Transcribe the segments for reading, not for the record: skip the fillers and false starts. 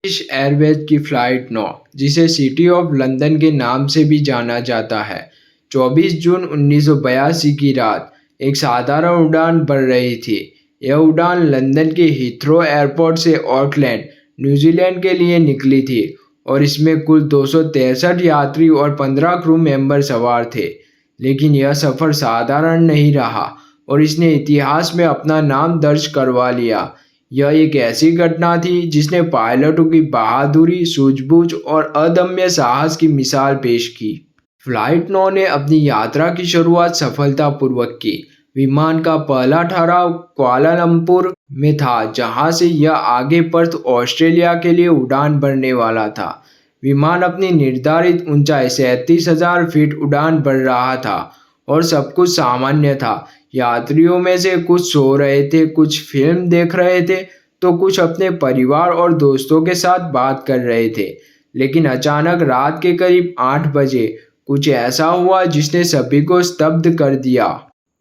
British Airways की flight 9, जिसे city of London के नाम से भी जाना जाता है, 24 जून 1982 की रात एक साधारण उड़ान भर रही थी। यह उड़ान लंदन के हीथ्रो एयरपोर्ट से ऑकलैंड, न्यूजीलैंड के लिए निकली थी और इसमें कुल 263 यात्री और 15 क्रू मेंबर सवार थे। लेकिन यह सफ़र साधारण नहीं रहा और इसने इतिहास में अपना नाम दर्ज करवा लिया। यह एक ऐसी घटना थी जिसने पायलटों की बहादुरी, सूझबूझ और अदम्य साहस की मिसाल पेश की। फ्लाइट 9 ने अपनी यात्रा की शुरुआत सफलतापूर्वक की। विमान का पहला ठहराव कुआलालंपुर में था, जहां से यह आगे पर्थ, ऑस्ट्रेलिया के लिए उड़ान भरने वाला था। विमान अपनी निर्धारित ऊंचाई 37,000 फीट उड़ान भर रहा था और सब कुछ सामान्य था। यात्रियों में से कुछ सो रहे थे, कुछ फिल्म देख रहे थे, तो कुछ अपने परिवार और दोस्तों के साथ बात कर रहे थे। लेकिन अचानक रात के करीब 8 बजे कुछ ऐसा हुआ जिसने सभी को स्तब्ध कर दिया।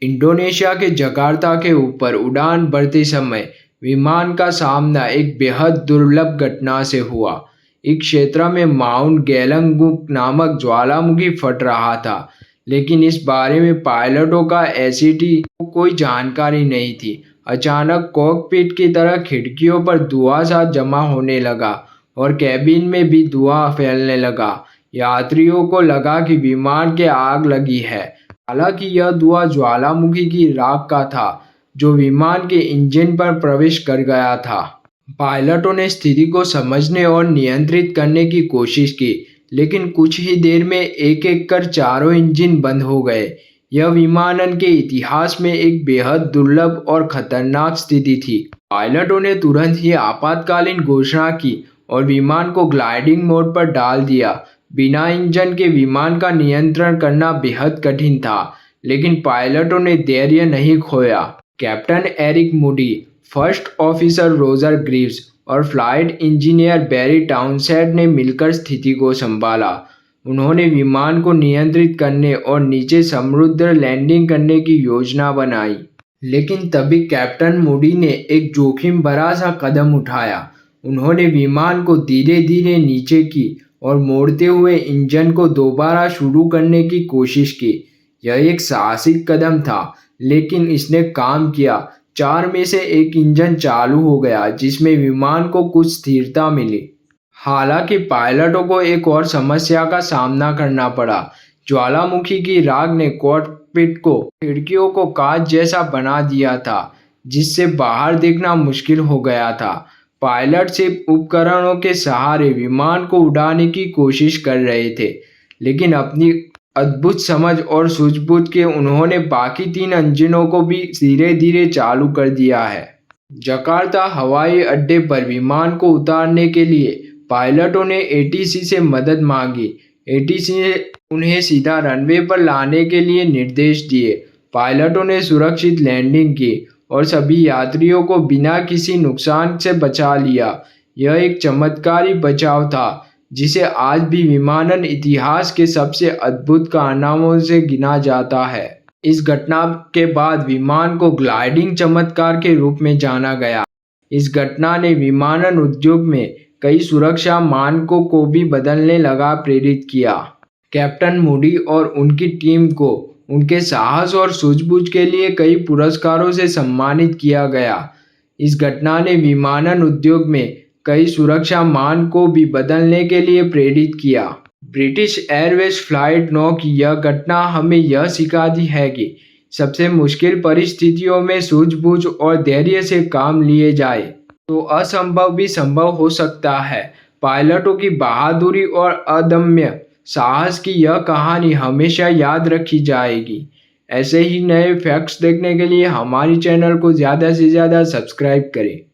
इंडोनेशिया के जकार्ता के ऊपर उड़ान भरते समय विमान का सामना एक बेहद दुर्लभ घटना से हुआ। इस क्षेत्र में माउंट गेलंगुक नामक ज्वालामुखी फट रहा था, लेकिन इस बारे में पायलटों का एसईटी को कोई जानकारी नहीं थी। अचानक कॉकपिट की तरह खिड़कियों पर धुआं सा जमा होने लगा और कैबिन में भी धुआं फैलने लगा। यात्रियों को लगा कि विमान के आग लगी है। हालांकि यह धुआं ज्वालामुखी की राख का था जो विमान के इंजन पर प्रवेश कर गया था। पायलटों ने स्थिति को समझने और नियंत्रित करने की कोशिश की, लेकिन कुछ ही देर में एक-एक कर चारों इंजन बंद हो गए। यह विमानन के इतिहास में एक बेहद दुर्लभ और खतरनाक स्थिति थी। पायलटों ने तुरंत ही आपातकालीन घोषणा की और विमान को ग्लाइडिंग मोड पर डाल दिया। बिना इंजन के विमान का नियंत्रण करना बेहद कठिन था, लेकिन पायलटों ने धैर्य नहीं खोया। Captain Eric Moody, first officer Roger Greaves और फ्लाइट इंजीनियर बैरी टाउनसेंड ने मिलकर स्थिति को संभाला। उन्होंने विमान को नियंत्रित करने और नीचे समुद्र लैंडिंग करने की योजना बनाई। लेकिन तभी कैप्टन मूडी ने एक जोखिम भरा सा कदम उठाया। उन्होंने विमान को धीरे धीरे नीचे की और मोड़ते हुए इंजन को दोबारा शुरू करने की कोशिश की। यह एक साहसिक कदम था, लेकिन इसने काम किया। 4 में से एक इंजन चालू हो गया, जिसमें विमान को कुछ स्थिरता मिली। हालांकि पायलटों को एक और समस्या का सामना करना पड़ा। ज्वालामुखी की राख ने कॉकपिट को खिड़कियों को कांच जैसा बना दिया था, जिससे बाहर देखना मुश्किल हो गया था। पायलट सिर्फ उपकरणों के सहारे विमान को उड़ाने की कोशिश कर रहे थे, लेकिन अपनी अद्भुत समझ और सूझबूझ के उन्होंने बाकी 3 इंजनों को भी धीरे धीरे चालू कर दिया है। जकार्ता हवाई अड्डे पर विमान को उतारने के लिए पायलटों ने एटीसी से मदद मांगी। एटीसी ने उन्हें सीधा रनवे पर लाने के लिए निर्देश दिए। पायलटों ने सुरक्षित लैंडिंग की और सभी यात्रियों को बिना किसी नुकसान से बचा लिया। यह एक चमत्कारी बचाव था, जिसे आज भी विमानन इतिहास के सबसे अद्भुत कारनामों से गिना जाता है। इस घटना के बाद विमान को ग्लाइडिंग चमत्कार के रूप में जाना गया। इस घटना ने विमानन उद्योग में कई सुरक्षा मानकों को भी बदलने लगा प्रेरित किया। कैप्टन मूडी और उनकी टीम को उनके साहस और सूझबूझ के लिए कई पुरस्कारों से सम्मानित किया गया। इस घटना ने विमानन उद्योग में कई सुरक्षा मानकों को भी बदलने के लिए प्रेरित किया। ब्रिटिश एयरवेज फ्लाइट 9 की यह घटना हमें यह सिखाती है कि सबसे मुश्किल परिस्थितियों में सूझबूझ और धैर्य से काम लिए जाए तो असंभव भी संभव हो सकता है। पायलटों की बहादुरी और अदम्य साहस की यह कहानी हमेशा याद रखी जाएगी। ऐसे ही नए फैक्ट्स देखने के लिए हमारी चैनल को ज़्यादा से ज़्यादा सब्सक्राइब करें।